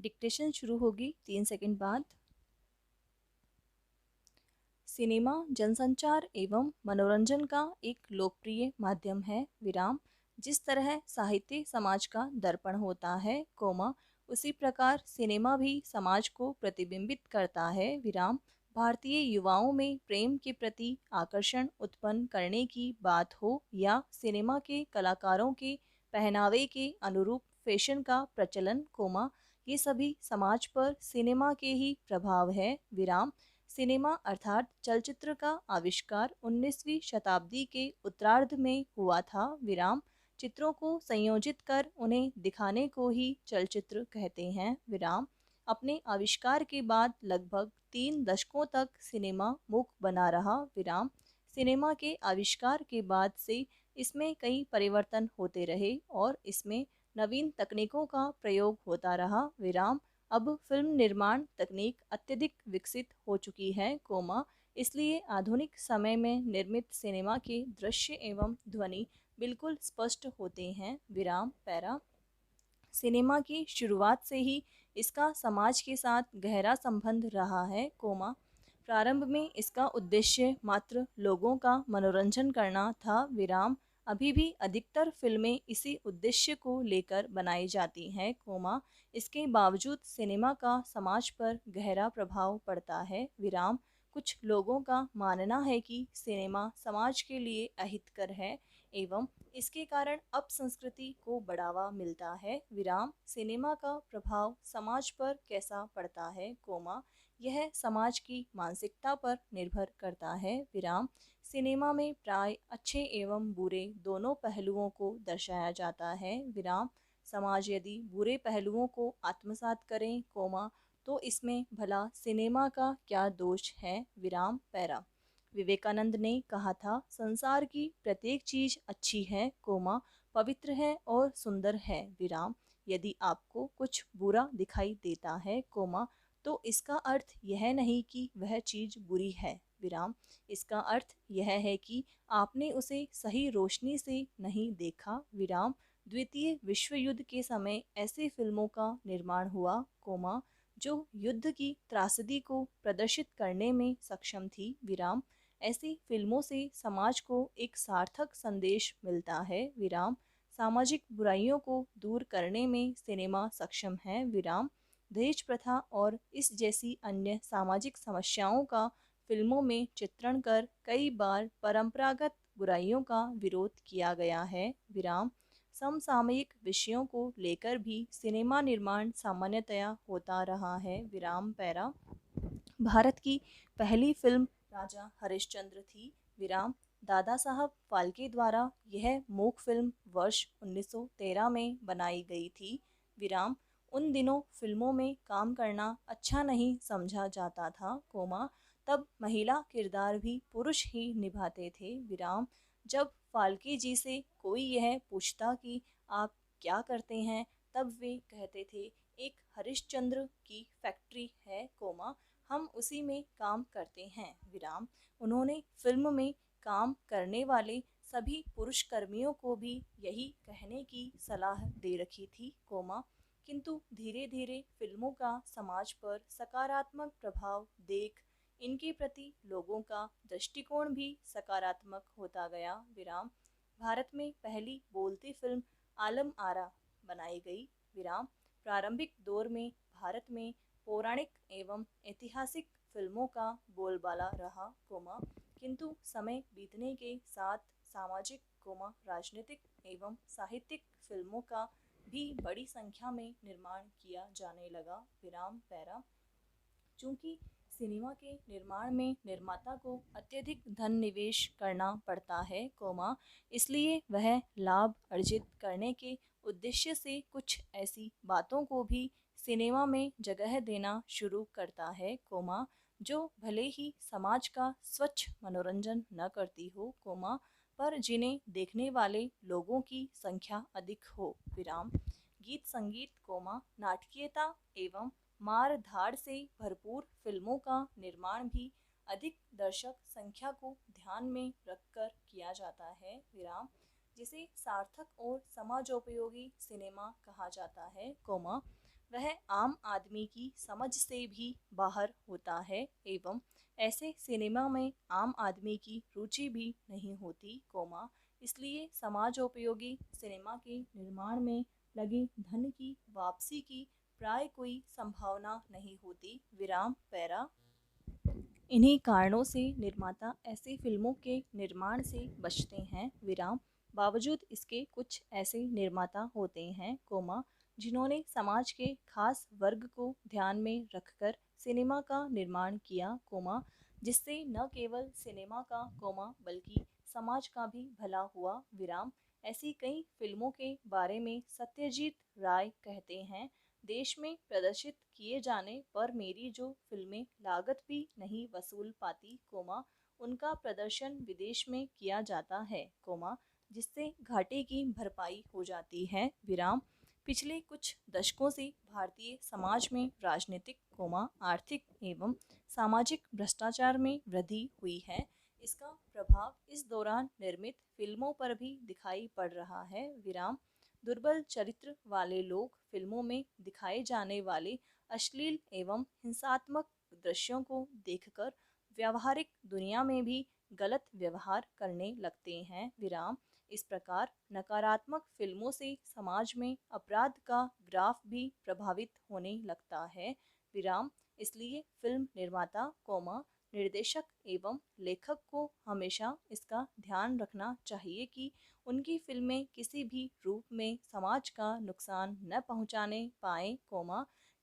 Dictation शुरू होगी 3 second बाद। सिनेमा जनसंचार एवं मनोरंजन का एक लोकप्रिय माध्यम है, विराम। जिस तरह साहित्य समाज का दर्पण होता है, कोमा, उसी प्रकार सिनेमा भी समाज को प्रतिबिंबित करता है, विराम। भारतीय युवाओं में प्रेम के प्रति आकर्षण उत्पन्न करने की बात हो या सिनेमा के कलाकारों के पहनावे के अनुरूप फैशन का प्रचलन, कोमा, ये सभी समाज पर सिनेमा के ही प्रभाव है, विराम। सिनेमा अर्थात चलचित्र का आविष्कार 19वीं शताब्दी के उत्तरार्ध में हुआ था, विराम। चित्रों को संयोजित कर उन्हें दिखाने को ही चलचित्र कहते हैं, विराम। अपने आविष्कार के बाद लगभग 3 दशकों तक सिनेमा मूक बना रहा, विराम। सिनेमा के आविष्कार के बाद से इसमें कई परिवर्तन होते रहे और इसमें नवीन तकनीकों का प्रयोग होता रहा, विराम। अब फिल्म निर्माण तकनीक अत्यधिक विकसित हो चुकी है, कोमा, इसलिए आधुनिक समय में निर्मित सिनेमा के दृश्य एवं ध्वनि बिल्कुल स्पष्ट होते हैं, विराम, पैरा। सिनेमा की शुरुआत से ही इसका समाज के साथ गहरा संबंध रहा है, कोमा। प्रारंभ में इसका उद्देश्य मात्र लोगों का मनोरंजन करना था, विराम। अभी भी अधिकतर फिल्में इसी उद्देश्य को लेकर बनाई जाती हैं, कोमा। इसके बावजूद सिनेमा का समाज पर गहरा प्रभाव पड़ता है, विराम। कुछ लोगों का मानना है कि सिनेमा समाज के लिए अहितकर है एवं इसके कारण अपसंस्कृति को बढ़ावा मिलता है, विराम। सिनेमा का प्रभाव समाज पर कैसा पड़ता है, कोमा, यह समाज की मानसिकता पर निर्भर करता है, विराम। सिनेमा में प्राय अच्छे एवं बुरे दोनों पहलुओं को दर्शाया जाता है, विराम। समाज यदि बुरे पहलुओं को आत्मसात करें, कोमा, तो इसमें भला सिनेमा का क्या दोष है, विराम, पैरा। विवेकानंद ने कहा था, संसार की प्रत्येक चीज अच्छी है, कोमा, पवित्र है और सुंदर है, विराम। यदि आपको कुछ बुरा दिखाई देता है, कोमा, तो इसका अर्थ यह नहीं कि वह चीज बुरी है, विराम। इसका अर्थ यह है कि आपने उसे सही रोशनी से नहीं देखा, विराम। द्वितीय विश्व युद्ध के समय ऐसे फिल्मों का निर्माण हुआ, कोमा, जो युद्ध की त्रासदी को प्रदर्शित करने में सक्षम थी, विराम। ऐसी फिल्मों से समाज को एक सार्थक संदेश मिलता है, विराम। सामाजिक बुराइयों को दूर करने में सिनेमा सक्षम है, विराम। दहेज प्रथा और इस जैसी अन्य सामाजिक समस्याओं का फिल्मों में चित्रण कर कई बार परंपरागत बुराइयों का विरोध किया गया है, विराम। समसामयिक विषयों को लेकर भी सिनेमा निर्माण सामान्यतया होता रहा है, विराम, पैरा। भारत की पहली फिल्म राजा हरिश्चंद्र थी, विराम। दादा साहब फाल्के द्वारा यह मूक फिल्म वर्ष 1913 में बनाई गई थी, विराम। उन दिनों फिल्मों में काम करना अच्छा नहीं समझा जाता था, कोमा। तब महिला किरदार भी पुरुष ही निभाते थे, विराम। जब फाल्के जी से कोई यह पूछता कि आप क्या करते हैं, तब वे कहते थे, एक हरिश्चंद्र की फैक्ट्री है, कोमा, हम उसी में काम करते हैं, विराम। उन्होंने फिल्म में काम करने वाले सभी पुरुष कर्मियों को भी यही कहने की सलाह दे रखी थी, कोमा। किंतु धीरे धीरे फिल्मों का समाज पर सकारात्मक प्रभाव देख इनके प्रति लोगों का दृष्टिकोण भी सकारात्मक होता गया, विराम। भारत में पहली बोलती फिल्म आलम आरा बनाई गई, विराम। प्रारंभिक दौर में भारत में पौराणिक एवं ऐतिहासिक फिल्मों का बोलबाला रहा, कोमा, किंतु समय बीतने के साथ सामाजिक, कोमा, राजनीतिक एवं साहित्यिक फिल्मों का भी बड़ी संख्या में निर्माण किया जाने लगा, विराम, पैरा। चूंकि सिनेमा के निर्माण में निर्माता को अत्यधिक धन निवेश करना पड़ता है, कोमा, इसलिए वह लाभ अर्जित करने के उद्देश्य से कुछ ऐसी बातों को भी सिनेमा में जगह देना शुरू करता है, कोमा, जो भले ही समाज का स्वच्छ मनोरंजन न करती हो, कोमा, पर जिन्हें देखने वाले लोगों की संख्या अधिक हो, विराम। गीत संगीत, कोमा, नाटकीयता एवं मार धाड़ से भरपूर फिल्मों का निर्माण भी अधिक दर्शक संख्या को ध्यान में रखकर किया जाता है, विराम, जिसे सार्थक और समाजोपयोगी सिनेमा कहा जाता है, कोमा। वह आम आदमी की समझ से भी बाहर होता है एवं ऐसे सिनेमा में आम आदमी की रुचि भी नहीं होती, इसलिए समाजोपयोगी सिनेमा के निर्माण में लगे धन की वापसी की प्राय कोई संभावना नहीं होती। विराम पैरा। इन्हीं कारणों से निर्माता ऐसे फिल्मों के निर्माण से बचते हैं। विराम। बावजूद इसके कुछ ऐसे निर्माता होते हैं, जिन्होंने समाज के खास वर्ग को ध्यान में रखकर सिनेमा का निर्माण किया, जिससे न केवल सिनेमा का, बल्कि समाज का भी भला हुआ। विराम। ऐसी कई फिल्मों के बारे में सत्यजीत राय कहते हैं, देश में प्रदर्शित किए जाने पर मेरी जो फिल्में लागत भी नहीं वसूल पाती, उनका प्रदर्शन विदेश में किया जाता है, जिससे घाटे की भरपाई हो जाती है। विराम। पिछले कुछ दशकों से भारतीय समाज में राजनीतिक, आर्थिक एवं सामाजिक भ्रष्टाचार में वृद्धि हुई है। इसका प्रभाव इस दौरान निर्मित फिल्मों पर भी दिखाई पड़ रहा है। विराम। दुर्बल चरित्र वाले लोग फिल्मों में दिखाए जाने वाले अश्लील एवं हिंसात्मक दृश्यों को देखकर व्यावहारिक दुनिया में भी गलत व्यवहार करने लगते हैं। विराम। इस प्रकार नकारात्मक फिल्मों से समाज में अपराध का ग्राफ भी प्रभावित होने लगता है। विराम। इसलिए फिल्म निर्माता, निर्देशक एवं लेखक को हमेशा इसका ध्यान रखना चाहिए कि उनकी फिल्में किसी भी रूप में समाज का नुकसान न पहुंचाने पाए,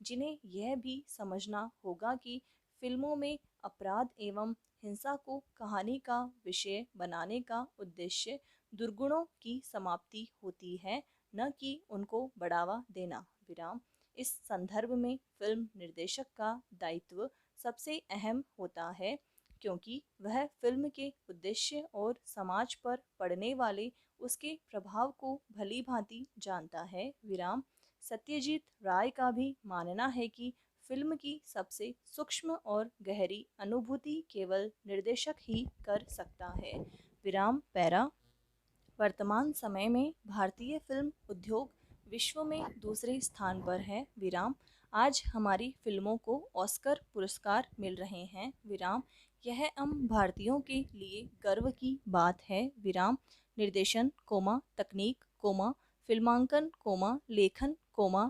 जिन्हें यह भी समझना होगा कि फिल्मों में अपराध एवं हिंसा को कहानी का विषय बनाने का उद्देश्य दुर्गुणों की समाप्ति होती है, न कि उनको बढ़ावा देना। विराम। इस संदर्भ में फिल्म निर्देशक का दायित्व सबसे अहम होता है, क्योंकि वह फिल्म के उद्देश्य और समाज पर पड़ने वाले उसके प्रभाव को भली भांति जानता है। विराम। सत्यजीत राय का भी मानना है कि फिल्म की सबसे सूक्ष्म और गहरी अनुभूति केवल निर्देशक ही कर सकता है। विराम पैरा। वर्तमान समय में भारतीय फिल्म उद्योग विश्व में दूसरे स्थान पर है। विराम। आज हमारी फिल्मों को ऑस्कर पुरस्कार मिल रहे हैं। विराम। यह हम भारतीयों के लिए गर्व की बात है। विराम। निर्देशन, तकनीक, फिल्मांकन, लेखन,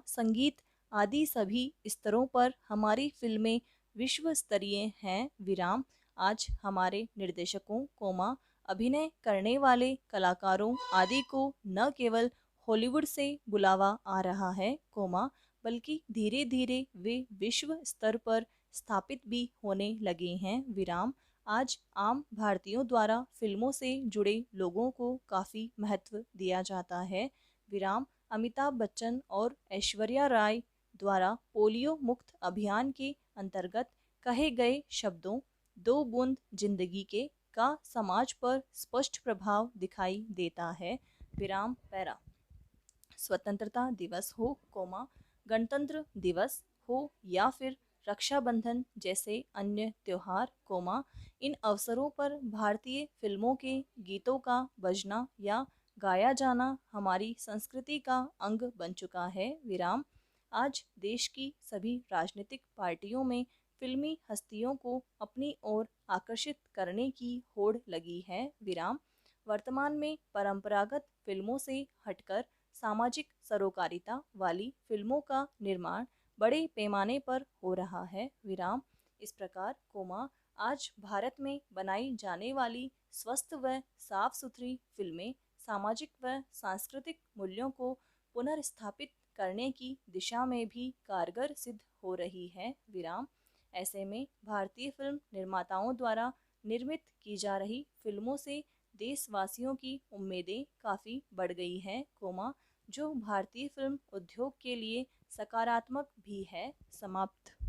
संगीत आदि सभी स्तरों पर हमारी फिल्में विश्व स्तरीय हैं। विराम। आज हमारे निर्देशकों, अभिनय करने वाले कलाकारों आदि को न केवल हॉलीवुड से बुलावा आ रहा है, बल्कि धीरे धीरे वे विश्व स्तर पर स्थापित भी होने लगे हैं। विराम। आज आम भारतीयों द्वारा फिल्मों से जुड़े लोगों को काफ़ी महत्व दिया जाता है। विराम। अमिताभ बच्चन और ऐश्वर्या राय द्वारा पोलियो मुक्त अभियान के अंतर्गत कहे गए शब्दों "दो बूंद जिंदगी के" का समाज पर स्पष्ट प्रभाव दिखाई देता है। विराम पैरा। स्वतंत्रता दिवस हो, गणतंत्र दिवस हो या फिर रक्षाबंधन जैसे अन्य त्योहार, इन अवसरों पर भारतीय फिल्मों के गीतों का बजना या गाया जाना हमारी संस्कृति का अंग बन चुका है। विराम। आज देश की सभी राजनीतिक पार्टियों में फिल्मी हस्तियों को अपनी ओर आकर्षित करने की होड़ लगी है। विराम। वर्तमान में परंपरागत फिल्मों से हटकर सामाजिक सरोकारिता वाली फिल्मों का निर्माण बड़े पैमाने पर हो रहा है। विराम। इस प्रकार, आज भारत में बनाई जाने वाली स्वस्थ व साफ सुथरी फिल्में सामाजिक व सांस्कृतिक मूल्यों को पुनर्स्थापित करने की दिशा में भी कारगर सिद्ध हो रही है। विराम। ऐसे में भारतीय फिल्म निर्माताओं द्वारा निर्मित की जा रही फिल्मों से देशवासियों की उम्मीदें काफ़ी बढ़ गई हैं, जो भारतीय फिल्म उद्योग के लिए सकारात्मक भी है। समाप्त।